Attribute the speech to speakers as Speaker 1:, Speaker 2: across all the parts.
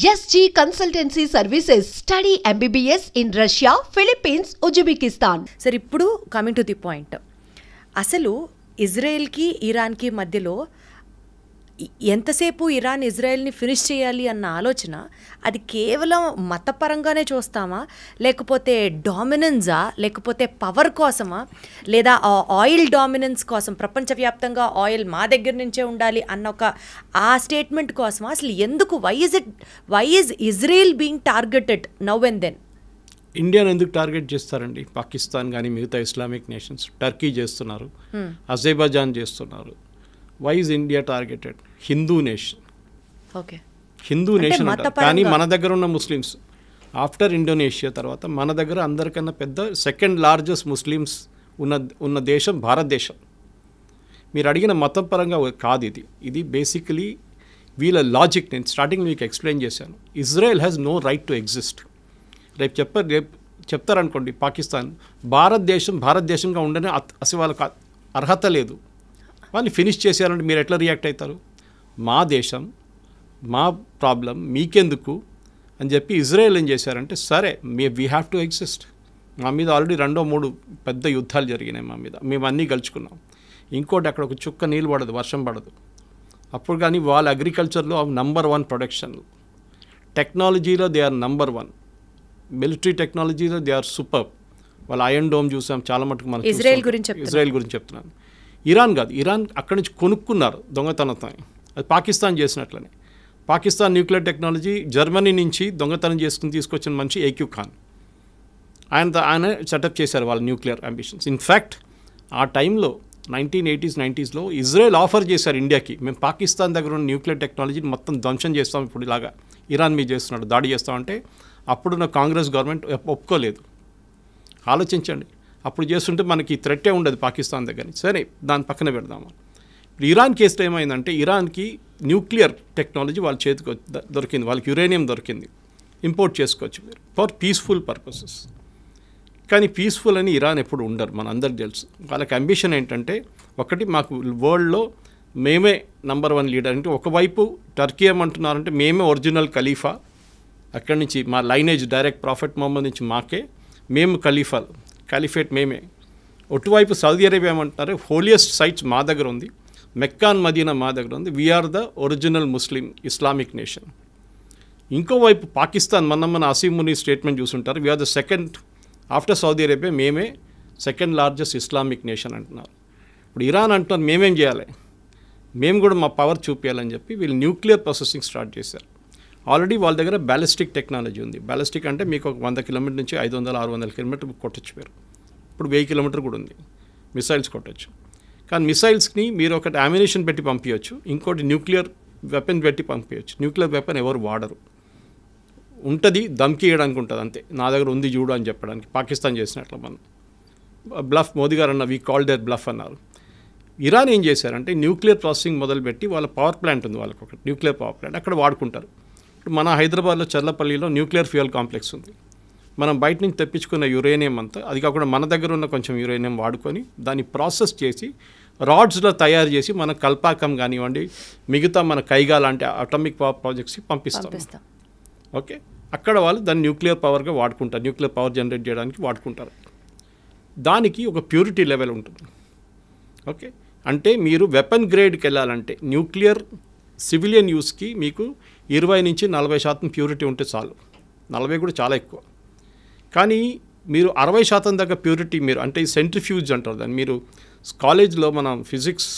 Speaker 1: SG Consultancy Services. Study MBBS in Russia, Philippines, Uzbekistan.
Speaker 2: సరే, ఇప్పుడు coming to the point. అసలు ఇజ్రాయెల్కి ఇరాన్కి మధ్యలో ఎంతసేపు ఇరాన్ ఇజ్రాయెల్ని ఫినిష్ చేయాలి అన్న ఆలోచన, అది కేవలం మతపరంగానే చూస్తామా, లేకపోతే డామినెన్సా, లేకపోతే పవర్ కోసమా, లేదా ఆయిల్ డామినెన్స్ కోసం, ప్రపంచవ్యాప్తంగా ఆయిల్ మా దగ్గర నుంచే ఉండాలి అన్న ఒక ఆ స్టేట్మెంట్ కోసమా? అసలు ఎందుకు, why is Israel being targeted now and then?
Speaker 3: ఇండియాను ఎందుకు టార్గెట్ చేస్తారండి? పాకిస్తాన్ కానీ మిగతా ఇస్లామిక్ నేషన్స్, టర్కీ చేస్తున్నారు, అజర్బైజాన్ చేస్తున్నారు. Why is India targeted? Hindu nation.
Speaker 2: Okay,
Speaker 3: Hindu nation అంటారు, కానీ మన దగ్గర ఉన్న ముస్లిమ్స్ ఆఫ్టర్ ఇండోనేషియా తర్వాత మన దగ్గర అందరికన్నా పెద్ద సెకండ్ లార్జెస్ట్ ముస్లిమ్స్ ఉన్న దేశం భారతదేశం. మీరు అడిగిన మతం పరంగా కాదు ఇది. ఇది బేసికలీ వీళ్ళ లాజిక్. నేను స్టార్టింగ్ మీకు ఎక్స్ప్లెయిన్ చేశాను. Israel has no right to exist. రేపు చెప్తారనుకోండి పాకిస్తాన్ భారతదేశంగా ఉండనే అసలు వాళ్ళకి అర్హత లేదు, వాళ్ళని ఫినిష్ చేసేయాలంటే మీరు ఎట్లా రియాక్ట్ అవుతారు? మా దేశం, మా ప్రాబ్లం మీకెందుకు అని చెప్పి ఇజ్రాయెల్ ఏం చేశారంటే, సరే వీ హ్యావ్ టు ఎగ్జిస్ట్. మా మీద ఆల్రెడీ 2-3 పెద్ద యుద్ధాలు జరిగినాయి మా మీద, మేము అన్నీ గెలుచుకున్నాం. ఇంకోటి, అక్కడ ఒక చుక్క నీళ్ళు పడదు, వర్షం పడదు. అప్పుడు కానీ వాళ్ళ అగ్రికల్చర్లో నంబర్ 1 ప్రొడక్షన్, టెక్నాలజీలో దే ఆర్ నంబర్ 1, మిలిటరీ టెక్నాలజీలో దే ఆర్ సూపర్. వాళ్ళ ఐరన్ డోమ్ చూసాం చాలా మటుకు. మనం ఇజ్రాయెల్ గురించి చెప్తున్నాను. ఇరాన్ కాదు, ఇరాన్ అక్కడి నుంచి కొనుక్కున్నారు దొంగతనంతో. అది పాకిస్తాన్ చేసినట్లనే. పాకిస్తాన్ న్యూక్లియర్ టెక్నాలజీ జర్మనీ నుంచి దొంగతనం తీసుకొచ్చిన మనిషి ఏక్యూ ఖాన్. ఆయన సెటప్ చేశారు వాళ్ళ న్యూక్లియర్ అంబిషన్స్. ఇన్ఫ్యాక్ట్ ఆ టైంలో 1980s 90sలో ఇజ్రాయెల్ ఆఫర్ చేశారు ఇండియాకి, మేము పాకిస్తాన్ దగ్గర ఉన్న న్యూక్లియర్ టెక్నాలజీని మొత్తం ధ్వంసం చేస్తాం, ఇప్పుడు ఇలాగా ఇరాన్ మీద చేస్తున్నాడు, దాడి చేస్తామంటే అప్పుడున్న కాంగ్రెస్ గవర్నమెంట్ ఒప్పుకోలేదు. ఆలోచించండి, అప్పుడు చేస్తుంటే మనకి థ్రెట్టే ఉండదు పాకిస్తాన్ దగ్గర. సరే, దాని పక్కన పెడదాము. ఇప్పుడు ఇరాన్ కేసులో ఏమైందంటే, ఇరాన్కి న్యూక్లియర్ టెక్నాలజీ వాళ్ళ చేతికి దొరికింది, వాళ్ళకి యురేనియం దొరికింది, ఇంపోర్ట్ చేసుకోవచ్చు మీరు ఫర్ పీస్ఫుల్ పర్పసెస్. కానీ పీస్ఫుల్ అని ఇరాన్ ఎప్పుడు ఉండరు, మన అందరికి తెలుసు. వాళ్ళకి అంబిషన్ ఏంటంటే, ఒకటి, మాకు వరల్డ్లో మేమే నంబర్ 1 లీడర్. అంటే ఒకవైపు టర్కీ ఏమంటున్నారంటే, మేమే ఒరిజినల్ ఖలీఫా, అక్కడి నుంచి మా లైనేజ్ డైరెక్ట్ ప్రాఫెట్ మొహమ్మద్ నుంచి మాకే, మేము ఖలీఫేట్ మేమే. ఒటువైపు సౌదీ అరేబియా ఏమంటున్నారు, హోలియస్ట్ సైట్స్ మా దగ్గర ఉంది, మెక్కాన్ మదీనా మా దగ్గర ఉంది, we are the original Muslim Islamic nation. ఇంకోవైపు పాకిస్తాన్, మన అసీం ముని స్టేట్మెంట్ చూసుంటారు, we are the second after Saudi Arabia, మేమే సెకండ్ లార్జెస్ట్ ఇస్లామిక్ నేషన్ అంటున్నారు. ఇప్పుడు ఇరాన్ అంటున్నారు, మేమేం చేయాలి, మేము కూడా మా పవర్ చూపించాలని చెప్పి వీళ్ళు న్యూక్లియర్ ప్రాసెసింగ్ స్టార్ట్ చేశారు. ఆల్రెడీ వాళ్ళ దగ్గర బ్యాలిస్టిక్ టెక్నాలజీ ఉంది. బ్యాలిస్టిక్ అంటే మీకు ఒక 100 కిలోమీటర్ నుంచి 500-600 కిలోమీటర్ కొట్టచ్చు మీరు. ఇప్పుడు 1000 కిలోమీటర్ కూడా ఉంది, మిసైల్స్ కొట్టచ్చు. కానీ మిసైల్స్ని మీరు ఒకటి అమ్యునిషన్ పెట్టి పంపించవచ్చు, ఇంకోటి న్యూక్లియర్ వెపన్ పెట్టి పంపించవచ్చు. న్యూక్లియర్ వెపన్ ఎవరు వాడరు, ఉంటుంది దమ్కి ఇవ్వడానికి ఉంటుంది అంతే, నా దగ్గర ఉంది చూడు అని చెప్పడానికి. పాకిస్తాన్ చేసినట్లు మనం బ్లఫ్, మోదీ గారు అన్న వీ కాల్ దేర్ బ్లఫ్ అన్నారు. ఇరాన్ ఏం చేశారంటే, న్యూక్లియర్ ప్రాసెసింగ్ మొదలుపెట్టి వాళ్ళ పవర్ ప్లాంట్ ఉంది, వాళ్ళకి ఒక న్యూక్లియర్ పవర్ ప్లాంట్ అక్కడ వాడుకుంటారు. మన హైదరాబాద్లో చర్లపల్లిలో న్యూక్లియర్ ఫ్యూయల్ కాంప్లెక్స్ ఉంది. మనం బయట నుంచి తెప్పించుకున్న యురేనియం అంతా, అది కాకుండా మన దగ్గర ఉన్న కొంచెం యురేనియం వాడుకొని దాన్ని ప్రాసెస్ చేసి రాడ్స్లో తయారు చేసి మన కల్పాకం కానివ్వండి, మిగతా మన కైగా లాంటి అటామిక్ పవర్ ప్రాజెక్ట్స్కి పంపిస్తాం. ఓకే, అక్కడ వాళ్ళు దాన్ని న్యూక్లియర్ పవర్గా వాడుకుంటారు, న్యూక్లియర్ పవర్ జనరేట్ చేయడానికి వాడుకుంటారు. దానికి ఒక ప్యూరిటీ లెవెల్ ఉంటుంది. ఓకే, అంటే మీరు వెపన్ గ్రేడ్కి వెళ్ళాలంటే న్యూక్లియర్ సివిలియన్ యూస్కి మీకు 20-40% ప్యూరిటీ ఉంటే చాలు. 40 కూడా చాలా ఎక్కువ. కానీ మీరు 60% దాకా ప్యూరిటీ, మీరు అంటే ఈ సెంట్రిఫ్యూజ్ అంటారు దాన్ని. మీరు కాలేజ్లో మనం ఫిజిక్స్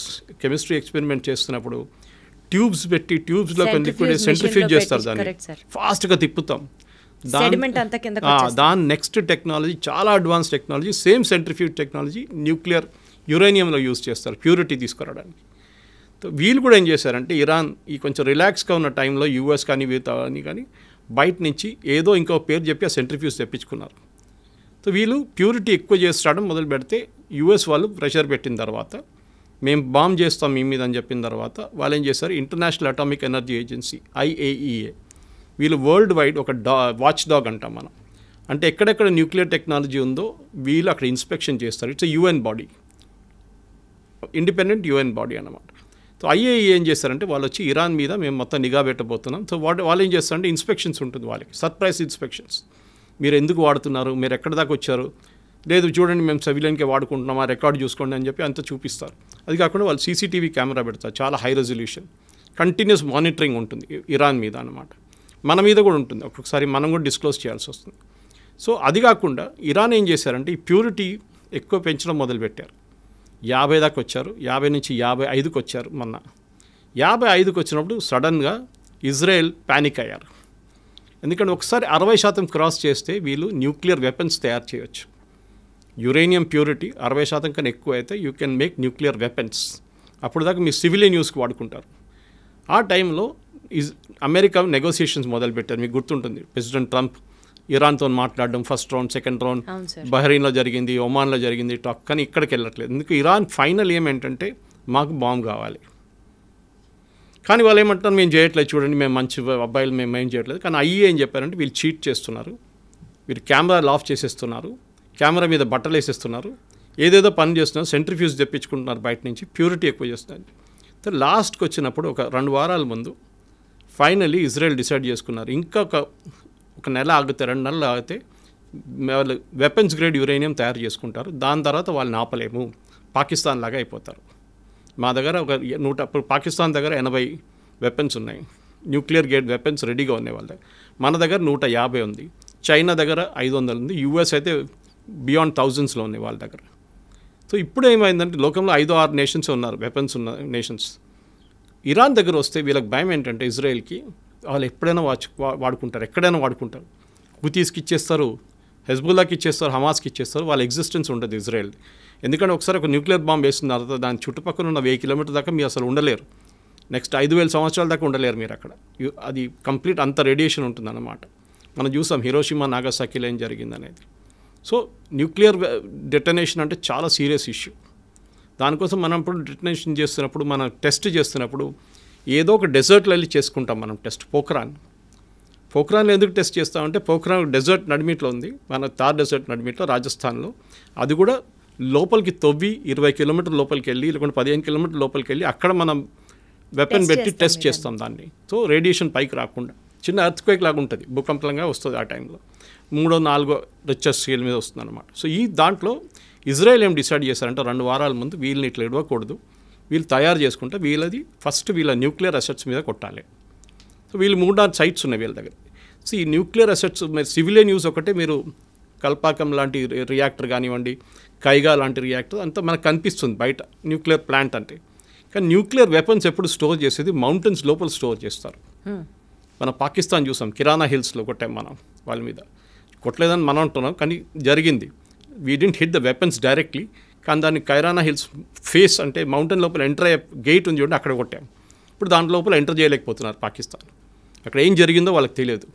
Speaker 3: కెమిస్ట్రీ ఎక్స్పెరిమెంట్ చేస్తున్నప్పుడు ట్యూబ్స్ పెట్టి ట్యూబ్స్లో లిక్విడ్ సెంట్రిఫ్యూజ్ చేస్తారు, దాన్ని ఫాస్ట్గా తిప్పుతాం. దాని నెక్స్ట్ టెక్నాలజీ చాలా advance technology, same centrifuge technology nuclear యురేనియంలో యూజ్ చేస్తారు ప్యూరిటీ తీసుకురావడానికి. వీళ్ళు కూడా ఏం చేశారంటే, ఇరాన్ ఈ కొంచెం రిలాక్స్గా ఉన్న టైంలో యూఎస్ కానీ కానీ బయట నుంచి ఏదో ఇంకో పేరు చెప్పి ఆ సెంట్రిఫ్యూజ్ తెప్పించుకున్నారు. సో వీళ్ళు ప్యూరిటీ ఎక్కువ చేస్తాడని మొదలు పెడితే, యూఎస్ వాళ్ళు ప్రెషర్ పెట్టిన తర్వాత, మేము బాంబ్ చేస్తాం మీ మీద అని చెప్పిన తర్వాత వాళ్ళు ఏం చేశారు, international atomic energy agency IAEA, వీళ్ళు వరల్డ్ వైడ్ ఒక వాచ్ డాగ్ అంటాం మనం. అంటే ఎక్కడెక్కడ న్యూక్లియర్ టెక్నాలజీ ఉందో వీళ్ళు అక్కడ ఇన్స్పెక్షన్ చేస్తారు. It's UN body, independent UN body అన్నమాట. సో ఐఏఈ ఏం చేస్తారంటే వాళ్ళు వచ్చి ఇరాన్ మీద మేము మొత్తం నిఘా పెట్టబోతున్నాం. సో వాళ్ళు ఏం చేస్తారంటే ఇన్స్పెక్షన్స్ ఉంటుంది వాళ్ళకి, సర్ప్రైజ్ ఇన్స్పెక్షన్స్. మీరు ఎందుకు వాడుతున్నారు, మీరు ఎక్కడి దాకా వచ్చారు, లేదు చూడండి మేము సివిలియన్కే వాడుకుంటున్నాం, ఆ రికార్డ్ చూసుకోండి అని చెప్పి అంతా చూపిస్తారు. అది కాకుండా వాళ్ళు సీసీటీవీ కెమెరా పెడతారు, చాలా హై రెజల్యూషన్, కంటిన్యూస్ మానిటరింగ్ ఉంటుంది ఇరాన్ మీద అన్నమాట. మన మీద కూడా ఉంటుంది, ఒక్కొక్కసారి మనం కూడా డిస్క్లోజ్ చేయాల్సి వస్తుంది. సో అది కాకుండా ఇరాన్ ఏం చేశారంటే ఈ ప్యూరిటీ ఎక్కువ పెంచడం మొదలుపెట్టారు. 50 దాకా వచ్చారు, 50 నుంచి 55కి వచ్చారు. మొన్న 55కి వచ్చినప్పుడు సడన్గా ఇజ్రాయెల్ ప్యానిక్ అయ్యారు. ఎందుకంటే ఒకసారి 60% క్రాస్ చేస్తే వీళ్ళు న్యూక్లియర్ వెపన్స్ తయారు చేయొచ్చు. యురేనియం ప్యూరిటీ 60% కన్నా ఎక్కువ అయితే you can make nuclear weapons. అప్పుడు దాకా మీ సివిలియన్ యూస్కి వాడుకుంటారు. ఆ టైంలో అమెరికా నెగోసియేషన్స్ మొదలుపెట్టారు. మీకు గుర్తుంటుంది, ప్రెసిడెంట్ ట్రంప్ ఇరాన్తో మాట్లాడడం, ఫస్ట్ రౌండ్, సెకండ్ రౌండ్ బహ్రెయిన్లో జరిగింది, ఒమాన్లో జరిగింది టాక్, కానీ ఇక్కడికి వెళ్ళట్లేదు. ఎందుకు ఇరాన్ ఫైనల్ ఏమేంటంటే మాకు బాంబు కావాలి. కానీ వాళ్ళు ఏమంటారు, మేము చేయట్లేదు, చూడండి మేము మంచి అబ్బాయిలు, మేము ఏం చేయట్లేదు. కానీ ఐఏ ఏం చెప్పారంటే వీళ్ళు చీట్ చేస్తున్నారు, వీళ్ళు కెమెరాలు ఆఫ్ చేసేస్తున్నారు, కెమెరా మీద బట్టలు వేసేస్తున్నారు, ఏదేదో పని చేస్తున్నారు, సెంట్రిఫ్యూజ్ తెప్పించుకుంటున్నారు బయట నుంచి, ప్యూరిటీ ఎక్కువ చేస్తున్నారు. సో లాస్ట్కి వచ్చినప్పుడు ఒక 2 వారాల ముందు ఫైనల్లీ ఇజ్రాయెల్ డిసైడ్ చేసుకున్నారు, ఇంకా ఒక నెల ఆగితే 2 నెలలు ఆగితే వాళ్ళు వెపన్స్ గ్రేడ్ యురేనియం తయారు చేసుకుంటారు. దాని తర్వాత వాళ్ళని ఆపలేము, పాకిస్తాన్ లాగా అయిపోతారు. మా దగ్గర ఇప్పుడు పాకిస్తాన్ దగ్గర 80 వెపన్స్ ఉన్నాయి, న్యూక్లియర్ గ్రేడ్ వెపన్స్ రెడీగా ఉన్నాయి వాళ్ళ దగ్గర. మన దగ్గర 150 ఉంది, చైనా దగ్గర 500 ఉంది, యూఎస్ అయితే బియాండ్ థౌజండ్స్లో ఉన్నాయి వాళ్ళ దగ్గర. సో ఇప్పుడు ఏమైందంటే లోకంలో 5-6 నేషన్స్ ఉన్నారు వెపన్స్ ఉన్న నేషన్స్. ఇరాన్ దగ్గర వస్తే వీళ్ళకి భయం ఏంటంటే ఇజ్రాయెల్కి వాళ్ళు ఎప్పుడైనా వాడుకుంటారు, ఎక్కడైనా వాడుకుంటారు. హుతీస్కి ఇచ్చేస్తారు, హెజ్బుల్లాకి ఇచ్చేస్తారు, హమాస్కి ఇచ్చేస్తారు, వాళ్ళ ఎగ్జిస్టెన్స్ ఉంటుంది ఇజ్రాయెల్. ఎందుకంటే ఒకసారి ఒక న్యూక్లియర్ బాంబ్ వేసిన తర్వాత దాని చుట్టుపక్కల ఉన్న 1000 కిలోమీటర్ దాకా మీరు అసలు ఉండలేరు. నెక్స్ట్ 5000 సంవత్సరాల దాకా ఉండలేరు మీరు అక్కడ. అది కంప్లీట్ అంత రేడియేషన్ ఉంటుందన్నమాట. మనం చూసాం హిరోషిమా నాగసాకిలో ఏం జరిగింది అనేది. సో న్యూక్లియర్ డెటనేషన్ అంటే చాలా సీరియస్ ఇష్యూ. దానికోసం మనం ఇప్పుడు డెటనేషన్ చేస్తున్నప్పుడు, మనం టెస్ట్ చేస్తున్నప్పుడు ఏదో ఒక డెజర్ట్లో వెళ్ళి చేసుకుంటాం మనం టెస్ట్. పోఖ్రాన్లో ఎందుకు టెస్ట్ చేస్తామంటే పోఖ్రాన్ డెజర్ట్ నడిమిట్లో ఉంది, మన థార్ డెజర్ట్ నడిమిట్లో రాజస్థాన్లో. అది కూడా లోపలికి తవ్వి 20 కిలోమీటర్ లోపలికి వెళ్ళి, లేకుంటే 15 కిలోమీటర్ లోపలికి వెళ్ళి అక్కడ మనం వెపన్ పెట్టి టెస్ట్ చేస్తాం దాన్ని. సో రేడియేషన్ పైకి రాకుండా, చిన్న ఎర్త్క్వేక్ లాగా ఉంటుంది, భూకంపంగా వస్తుంది ఆ టైంలో, 3-4 రిక్టర్ స్కేల్ మీద వస్తుంది అనమాట. సో ఈ దాంట్లో ఇజ్రాయెల్ ఏం డిసైడ్ చేశారంటే 2 వారాల ముందు వీళ్ళని ఇట్లా ఇవ్వకూడదు, వీళ్ళు తయారు చేసుకుంటే వీళ్ళది ఫస్ట్ వీళ్ళ న్యూక్లియర్ అసెట్స్ మీద కొట్టాలి. సో వీళ్ళు 3-4 సైట్స్ ఉన్నాయి వీళ్ళ దగ్గర. సో ఈ న్యూక్లియర్ అసెట్స్ మీరు సివిలియన్ యూస్ ఒకటే, మీరు కల్పాకం లాంటి రియాక్టర్ కానివ్వండి, కైగా లాంటి రియాక్టర్ అంతా మనకు కనిపిస్తుంది బయట న్యూక్లియర్ ప్లాంట్ అంటే. కానీ న్యూక్లియర్ వెపన్స్ ఎప్పుడు స్టోర్ చేసేది మౌంటైన్స్ లోపల స్టోర్ చేస్తారు. మన పాకిస్తాన్ చూసాం, కిరాణా హిల్స్లో కొట్టాం మనం వాళ్ళ మీద. కొట్టలేదని మనం అంటున్నాం, కానీ జరిగింది. We didn't hit the weapons directly, కానీ దాన్ని కైరానా హిల్స్ ఫేస్ అంటే మౌంటైన్ లోపల ఎంటర్ అయ్యే గేట్ ఉంది చూడండి, అక్కడ కొట్టాం. ఇప్పుడు దాంట్లో లోపల ఎంటర్ చేయలేకపోతున్నారు పాకిస్తాన్. అక్కడ ఏం జరిగిందో వాళ్ళకి తెలియదు.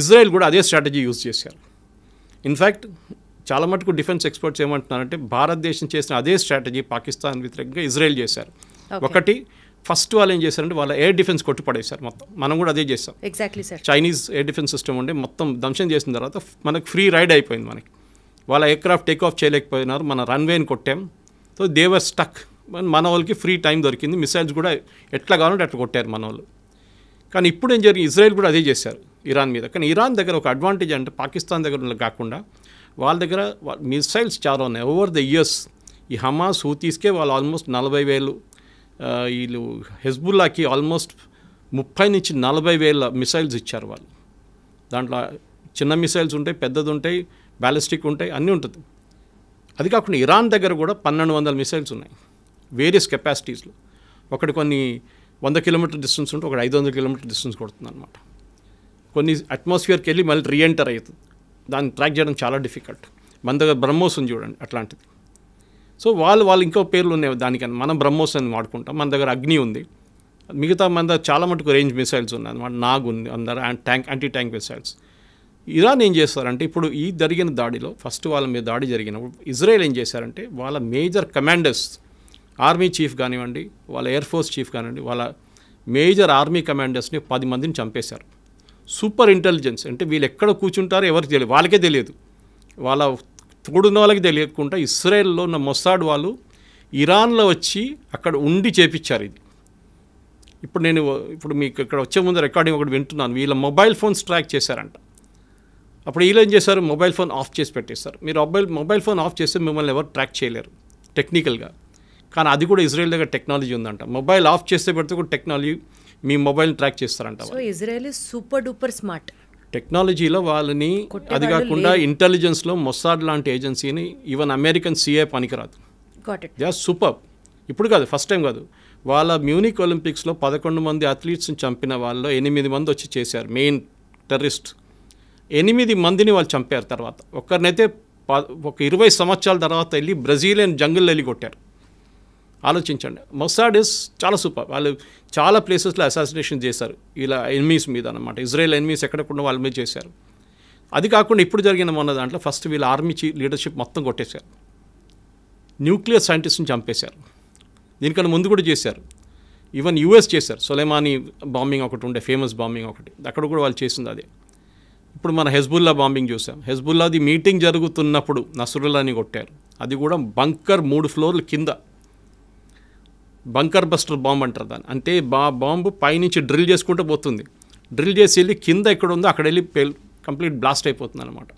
Speaker 3: ఇజ్రాయెల్ కూడా అదే స్ట్రాటజీ యూజ్ చేశారు. ఇన్ఫ్యాక్ట్ చాలా మటుకు డిఫెన్స్ ఎక్స్పర్ట్స్ ఏమంటున్నారంటే భారతదేశం చేసిన అదే స్ట్రాటజీ పాకిస్తాన్ వ్యతిరేకంగా ఇజ్రాయెల్ చేశారు. ఒకటి ఫస్ట్ వాళ్ళు ఏం చేశారంటే వాళ్ళ ఎయిర్ డిఫెన్స్ కొట్టి పడేశారు మొత్తం. మనం కూడా అదే చేస్తాం.
Speaker 2: Exactly sir.
Speaker 3: Chinese air defence system ఉండే మొత్తం ధ్వంసం చేసిన తర్వాత మనకు ఫ్రీ రైడ్ అయిపోయింది. మనకి వాళ్ళ ఎయిర్క్రాఫ్ట్ టేక్ ఆఫ్ చేయలేకపోయినారు, మన రన్వేని కొట్టాం. సో దేవర్ స్టక్. మన వాళ్ళకి ఫ్రీ టైం దొరికింది, మిసైల్స్ కూడా ఎట్లా కావాలంటే అట్లా కొట్టారు మన వాళ్ళు. కానీ ఇప్పుడు ఏం జరిగింది, ఇజ్రాయెల్ కూడా అదే చేశారు ఇరాన్ మీద. కానీ ఇరాన్ దగ్గర ఒక అడ్వాంటేజ్ అంటే పాకిస్తాన్ దగ్గర కాకుండా వాళ్ళ దగ్గర మిసైల్స్ చాలా ఉన్నాయి. ఓవర్ ద ఇయర్స్ ఈ హమాస్ హూతీస్కే వాళ్ళు ఆల్మోస్ట్ 40,000, వీళ్ళు హెజ్బుల్లాకి ఆల్మోస్ట్ 30,000-40,000 మిసైల్స్ ఇచ్చారు వాళ్ళు. దాంట్లో చిన్న మిసైల్స్ ఉంటాయి, పెద్దది ఉంటాయి, బ్యాలిస్టిక్ ఉంటాయి, అన్నీ ఉంటుంది. అది కాకుండా ఇరాన్ దగ్గర కూడా 1,200 మిసైల్స్ ఉన్నాయి వేరియస్ కెపాసిటీస్లో. ఒకటి కొన్ని 100 కిలోమీటర్ డిస్టెన్స్ ఉంటే ఒకటి 500 కిలోమీటర్ డిస్టెన్స్ కొడుతుంది అనమాట. కొన్ని అట్మాస్ఫియర్కి వెళ్ళి మళ్ళీ రీఎంటర్ అవుతుంది. దాన్ని ట్రాక్ చేయడం చాలా డిఫికల్ట్. మన దగ్గర బ్రహ్మోస్ ఉంది చూడండి అట్లాంటిది. సో వాళ్ళు ఇంకో పేర్లు ఉన్నాయి దానికని, మనం బ్రహ్మోస్ అని వాడుకుంటాం. మన దగ్గర అగ్ని ఉంది, మిగతా మన దగ్గర చాలా మటుకు రేంజ్ మిసైల్స్ ఉన్నాయి అనమాట. నాగ్ ఉంది, అందరూ యాంటీ ట్యాంక్ మిసైల్స్. ఇరాన్ ఏం చేస్తారంటే ఇప్పుడు ఈ జరిగిన దాడిలో ఫస్ట్ వాళ్ళ మీద దాడి జరిగినప్పుడు ఇజ్రాయెల్ ఏం చేశారంటే వాళ్ళ మేజర్ కమాండర్స్, ఆర్మీ చీఫ్ కానివ్వండి, వాళ్ళ ఎయిర్ ఫోర్స్ చీఫ్ కానివ్వండి, వాళ్ళ మేజర్ ఆర్మీ కమాండర్స్ని 10 మందిని చంపేశారు. సూపర్ ఇంటెలిజెన్స్ అంటే వీళ్ళు ఎక్కడ కూర్చుంటారో ఎవరికి తెలియదు, వాళ్ళకే తెలియదు, వాళ్ళ తోడున్న వాళ్ళకి తెలియకుండా ఇస్రాయెల్లో ఉన్న మొసాడ్ వాళ్ళు ఇరాన్లో వచ్చి అక్కడ ఉండి చేపించారు ఇది. ఇప్పుడు మీకు ఇక్కడ వచ్చే ముందు రికార్డింగ్ ఒకటి వింటున్నాను, వీళ్ళ మొబైల్ ఫోన్స్ ట్రాక్ చేశారంట. అప్పుడు వీళ్ళు ఏం చేశారు, మొబైల్ ఫోన్ ఆఫ్ చేసి పెట్టేస్తారు. మీరు మొబైల్ ఫోన్ ఆఫ్ చేస్తే మిమ్మల్ని ఎవరు ట్రాక్ చేయలేరు టెక్నికల్గా. కానీ అది కూడా ఇజ్రాయెల్ దగ్గర టెక్నాలజీ ఉందంట. మొబైల్ ఆఫ్ చేస్తే పెడితే కూడా టెక్నాలజీ మీ మొబైల్ని ట్రాక్ చేస్తారంట.
Speaker 2: So Israel is super duper smart
Speaker 3: టెక్నాలజీలో వాళ్ళని. అది కాకుండా ఇంటెలిజెన్స్లో మొసాడ్ లాంటి ఏజెన్సీని ఈవెన్ అమెరికన్ సిఐ పనికిరాదు. They are super. ఇప్పుడు కాదు, ఫస్ట్ టైం కాదు. వాళ్ళ మ్యూనిక్ ఒలింపిక్స్లో 11 మంది అథ్లీట్స్ని చంపిన వాళ్ళు 8 మంది వచ్చి చేశారు. మెయిన్ టెర్రరిస్ట్ 8 మందిని వాళ్ళు చంపారు. తర్వాత ఒక్కరినైతే ఒక 20 సంవత్సరాల తర్వాత వెళ్ళి బ్రెజిలియన్ జంగిల్లో వెళ్ళి కొట్టారు. ఆలోచించండి. మొసాడ్ ఇస్ చాలా సూపర్. వాళ్ళు చాలా ప్లేసెస్లో అసాసినేషన్ చేశారు ఇలా ఎనిమీస్ మీద అన్నమాట. ఇజ్రాయెల్ ఎనిమీస్ ఎక్కడెక్కడ వాళ్ళ మీద చేశారు. అది కాకుండా ఇప్పుడు జరిగిన మొన్న దాంట్లో ఫస్ట్ వీళ్ళ ఆర్మీ లీడర్షిప్ మొత్తం కొట్టేశారు. న్యూక్లియర్ సైంటిస్ట్ని చంపేశారు. దీనికన్నా ముందు కూడా చేశారు. ఈవెన్ యూఎస్ చేశారు. సొలైమానీ బాంబింగ్ ఒకటి ఉండే, ఫేమస్ బాంబింగ్ ఒకటి, అక్కడ కూడా వాళ్ళు చేసింది అదే. ఇప్పుడు మన హెజ్బుల్లా బాంబింగ్ చూసాం. హెజ్బుల్లాది మీటింగ్ జరుగుతున్నప్పుడు నస్రుల్లాని కొట్టారు. అది కూడా బంకర్ 3 ఫ్లోర్ల కింద. బంకర్ బస్టర్ బాంబ్ అంటారు దాన్ని. అంటే బాంబు పైనుంచి డ్రిల్ చేసుకుంటూ పోతుంది. డ్రిల్ చేసి వెళ్ళి కింద ఎక్కడ ఉందో అక్కడ వెళ్ళి కంప్లీట్ బ్లాస్ట్ అయిపోతుంది అనమాట.